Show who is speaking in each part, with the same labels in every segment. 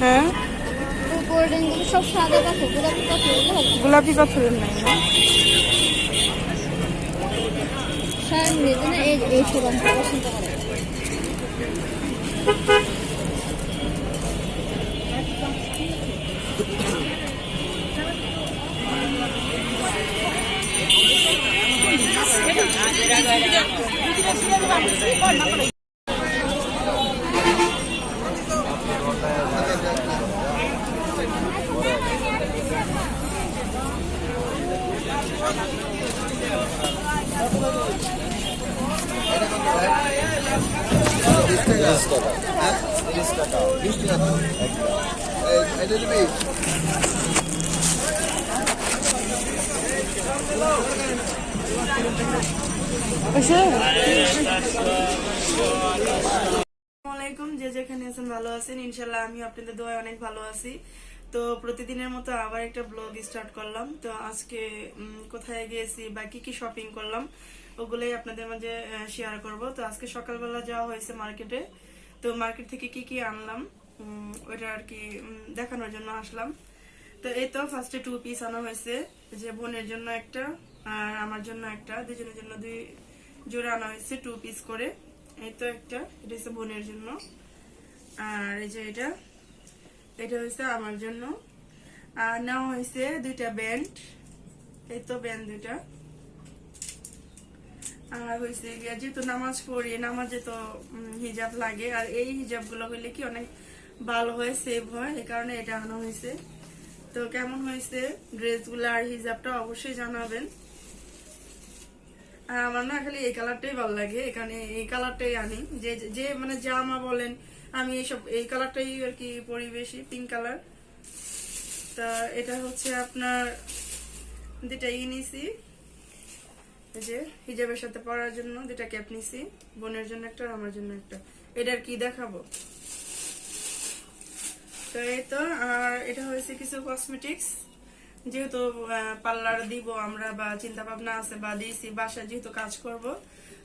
Speaker 1: হ্যাঁ,
Speaker 2: সব সাদা পাথর,
Speaker 1: গোলাপি পাথরের নাই না?
Speaker 2: এইসব আমি পছন্দ করে।
Speaker 1: যে যেখানে আছেন ভালো আছেন, ইনশাল্লাহ আমি আপনাদের দোয়ায় অনেক ভালো আছি। তো প্রতিদিনের মতো আবার একটা ব্লগ স্টার্ট করলাম। তো আজকে কোথায় গিয়েছি বা কি কি শপিং করলাম ওগুলোই আপনাদের মাঝে শেয়ার করব। তো আজকে সকালবেলা যাওয়া হয়েছে মার্কেটে। তো মার্কেট থেকে কি কি আনলাম ওইটা আর কি দেখানোর জন্য আসলাম। তো এই তো ফার্স্টে 2 পিস আনা হয়েছে, যে বোনের জন্য একটা আর আমার জন্য একটা, দুজনের জন্য 2 জোড়া আনা হয়েছে 2 পিস করে। এই তো একটা, এটা হচ্ছে বোনের জন্য, আর এই যে এটা হয়েছে আমার জন্য। আর নেওয়া হয়েছে 2টা ব্যান্ড, এই তো ব্যান্ড 2টা। আর হয়েছে যেহেতু নামাজ পড়ি, নামাজে তো হিজাব লাগে, আর এই হিজাব গুলো হইলে কি অনেক ভালো হয়, সেভ হয়, এই কারণে এটা আনা হয়েছে। তো কেমন হয়েছে ড্রেস গুলো আর হিজাবটা অবশ্যই জানাবেন। আর আমার না খালি এই কালারটাই ভালো লাগে, এখানে এই কালারটাই আনি, যে মানে জামা বলেন আমি এই কালারটাই আর কি পরি বেশি, পিঙ্ক কালার। তা এটা হচ্ছে আপনার 2টা নিছি, এই যে হিজাবের সাথে পরার জন্য 2টা ক্যাপ নিছি, বোনের জন্য একটা আর আমার জন্য একটা। এটার কি দেখাবো। তো এই তো, আর এটা হয়েছে কিছু কসমেটিক্স, যেহেতু পার্লার দিব আমরা বা চিন্তা ভাবনা আছে বা দিয়েছি, বাসায় যেহেতু কাজ করব,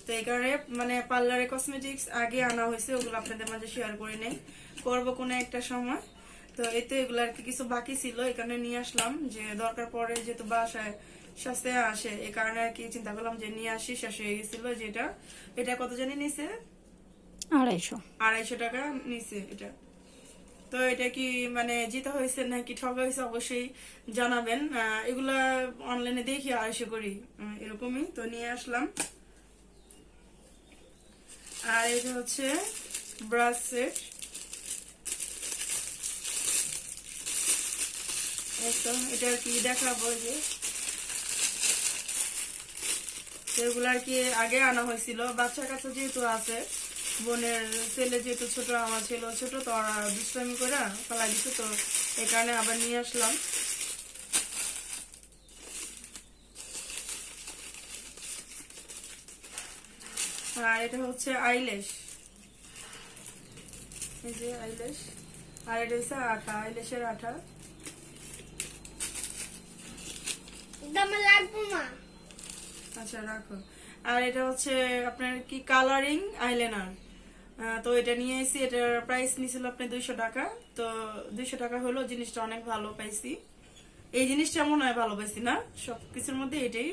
Speaker 1: তো এই কারণে মানে পার্লারে কসমেটিক্স আগে আনা হয়েছে, ওগুলো আপনাদের মাঝে শেয়ার করে নেই, করবো কোনো একটা সময়। তো এতে এগুলো আর কি কিছু বাকি ছিল, এখানে নিয়ে আসলাম, যে দরকার পড়ে যেহেতু বাসায় সাথে আসে, এই কারণে আর কি চিন্তা করলাম যে নিয়ে আসি। শেষ হয়ে গেছিল যেটা, এটা কত জানি নিছে, 250 টাকা নিছে এটা। তো এটা কি মানে জিতা হয়েছে নাকি ঠকা হয়েছে অবশ্যই জানাবেন। এগুলা অনলাইনে দেখি আশা করি এরকমই, তো নিয়ে আসলাম। আর এটা হচ্ছে ব্রাশ সেট, এটা আর কি দেখাবো, যে এগুলো আর কি আগে আনা হয়েছিল, বাচ্চা কাচ্চা যেহেতু আছে, বোনের ছেলে যেহেতু ছোট, আমার ছেলে ছোট, তো ওরা দুষ্টামি করে ফেলা দিচ্ছে, তো এই কারণে আবার নিয়ে আসলাম। আর এটা হচ্ছে আইল্যাশ, এই যে আইল্যাশ, আর এটা হচ্ছে আঠা, আইল্যাশের আঠা। আচ্ছা রাখো। আর এটা হচ্ছে আপনার কি কালারিং আইলাইনার, তো এটা নিয়ে এসেছি, এটার প্রাইস নিয়েছিল আপনি 200 টাকা। তো 200 টাকা হলো, জিনিসটা অনেক ভালো পাইছি। এই জিনিসটা মনে হয় ভালো পাইছি না সবকিছুর মধ্যে এটাই।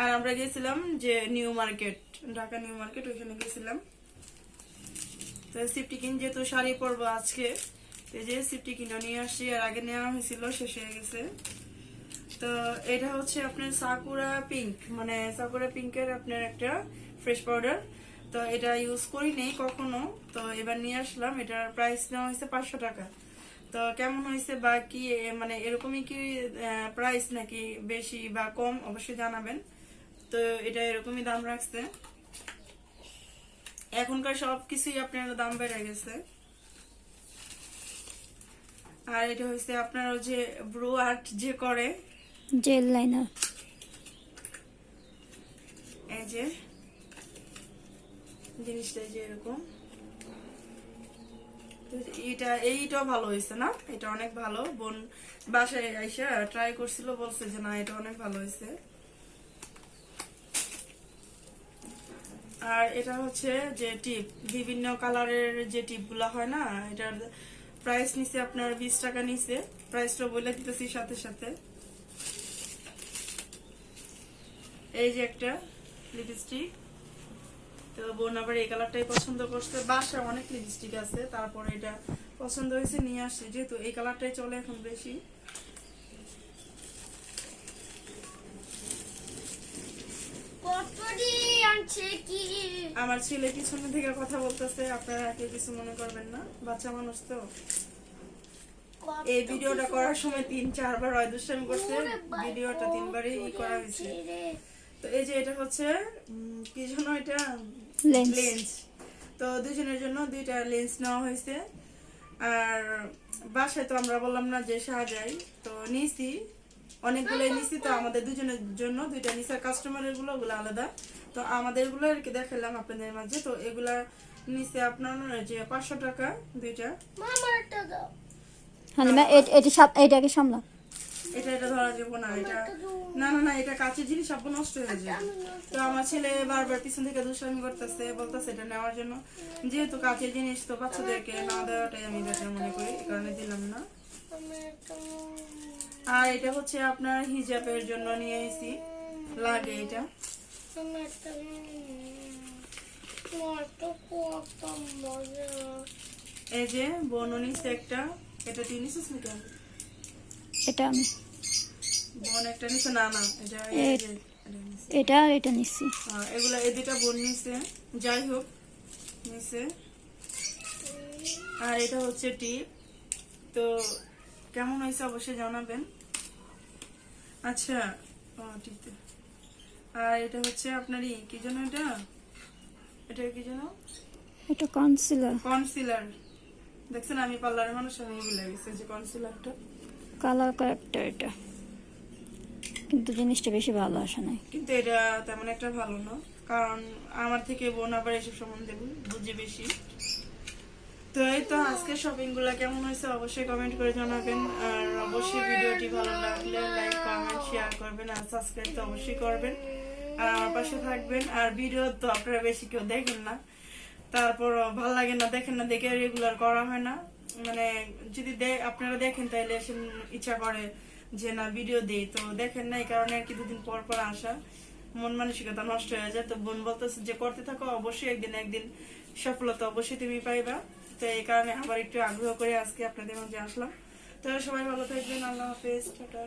Speaker 1: আর আমরা গেছিলাম যে new market, Dhaka new market, ওইখানে গেছিলাম। তো সিফটি কিন যেহেতু শাড়ি পরবো আজকে, এই যে সিফটি কিনে নিয়ে আসছি। আর আগে নেওয়া হয়েছিল, শেষ হয়ে গেছে। তো এটা হচ্ছে আপনার সাকুরা পিঙ্ক, মানে সাকুরা পিঙ্কের আপনার একটা ফ্রেশ পাউডার। তো এটা ইউজ করি নেই কখনো, তো এবার নিয়ে আসলাম। এটার প্রাইস নেওয়া হয়েছে 500 টাকা। তো কেমন হয়েছে বা কি, মানে এরকমই কি প্রাইস নাকি বেশি বা কম অবশ্যই জানাবেন। তো এটা এরকমই দাম রাখছে। এখনকার সবকিছুই আপনার দাম বেড়ে গেছে। আর এটা হচ্ছে আপনার ওই যে ব্রু আর্ট যে করে,
Speaker 2: জেল লাইনার।
Speaker 1: এই যে জিনিসটা যে এরকম, এইটাও ভালো হয়েছে না? এটা অনেক ভালো। বোন বাসায় আইসা ট্রাই করছিল, বলছে যে না এটা অনেক ভালো হয়েছে। আর এটা হচ্ছে যে টিপ, বিভিন্ন কালারের যে টিপ গুলা হয় না, এটার প্রাইস নিচে আপনার 20 টাকা নিচে। প্রাইসটা বলে দিতেছি সাথে সাথে। এই যে একটা লিপস্টিক, তো বোন আবার এই কালারটাই পছন্দ করছে। বাসায় অনেক লিপস্টিক আছে, তারপরে এটা পছন্দ হয়েছে নিয়ে আসছে, যেহেতু এই কালারটাই চলে এখন বেশি। আমার ছেলে পিছনে থেকে কথা বলতেছে, আপনারা কেউ কিছু মনে করবেন না, বাচ্চা মানুষ তো। এই ভিডিওটা করার সময় 3-4 বার দুষ্টামি করছে, ভিডিওটা 3 বারই করা হয়েছে। তো এই যে এটা হচ্ছে কি জন্য, এটা লেন্স। তো দুজনের জন্য 2টা লেন্স নেওয়া হয়েছে। আর বাসায় তো আমরা বললাম না যে সাজাই, তো নিছি অনেকগুলো নিছি। তো আমাদের দুজনের জন্য 2টা নিছি, আর কাস্টমারের গুলো ওগুলো আলাদা। তো আমাদের গুলো আর কি দেখালাম আপনাদের মাঝে। তো এগুলা নিচে আপনার যে 500 টাকা 2টা।
Speaker 2: হালিমা এটাকে সামলা।
Speaker 1: এটা ধরা যাবো না, এটা না না না, এটা কাঁচের জিনিস, সব নষ্ট হয়ে যাবে। তো আমার ছেলে বারবার পিছন থেকে দুষ্টামি করতেছে, বলতেছে এটা নেওয়ার জন্য। যেহেতু কাঁচের জিনিস, তো বাচ্চাদেরকে না দেওয়াটাই আমি বেটার মনে করি, এই কারণে দিলাম না। আর এটা হচ্ছে আপনার হিজাবের জন্য নিয়ে এসেছি, লাগে এটা। এই যে বোন নিচ্ছে একটা, এটা তুই নিছিস নাকি?
Speaker 2: এটা আমি
Speaker 1: বোন একটা নিছে, না না এটা
Speaker 2: এটা নিচ্ছি।
Speaker 1: এগুলা এই 2টা বোন নিছে, যাই হোক নিছে। আর এটা হচ্ছে টিপ, তো কেমন হয়েছে অবশ্যই জানাবেন। আচ্ছা টিপ। আর এটা হচ্ছে আপনারই কি জন্য, এটা কি জন্য,
Speaker 2: এটা কনসিলার।
Speaker 1: কনসিলার। দেখছেন আমি পার্লারের মানুষ, আমি ভুলে গেছি যে কনসিলারটা
Speaker 2: কালার করেক্টর এটা, কিন্তু জিনিসটা বেশি ভালো আসে নাই।
Speaker 1: কিন্তু এটা তেমন একটা ভালো না, কারণ আমার থেকে বোন আবার এসব সম্বন্ধে বুঝে বেশি। তো এই তো আজকে শপিং গুলা কেমন হয়েছে অবশ্যই কমেন্ট করে জানাবেন। আর অবশ্যই ভিডিওটি ভালো লাগলে লাইক কমেন্ট শেয়ার করবেন, আর সাবস্ক্রাইব তো অবশ্যই করবেন, আর আমার পাশে থাকবেন। আর ভিডিও তো আপনারা বেশি কেউ দেখেন না, তারপর ভালো লাগে না, দেখেন না দেখে রেগুলার করা হয় না। মানে যদি আপনারা দেখেন তাহলে ইচ্ছা করে যে না ভিডিও দেই, তো দেখেন না, এই কারণে আর কি 2 দিন পর পর আসা, মন মানসিকতা নষ্ট হয়ে যায়। তো বোন বলতেছে যে করতে থাকো, অবশ্যই একদিন সফলতা অবশ্যই তুমি পাইবা। তো এই কারণে আবার একটু আগ্রহ করে আজকে আপনাদের মাঝে আসলাম। তো সবাই ভালো থাকবেন, আল্লাহ হাফেজ, টাটা।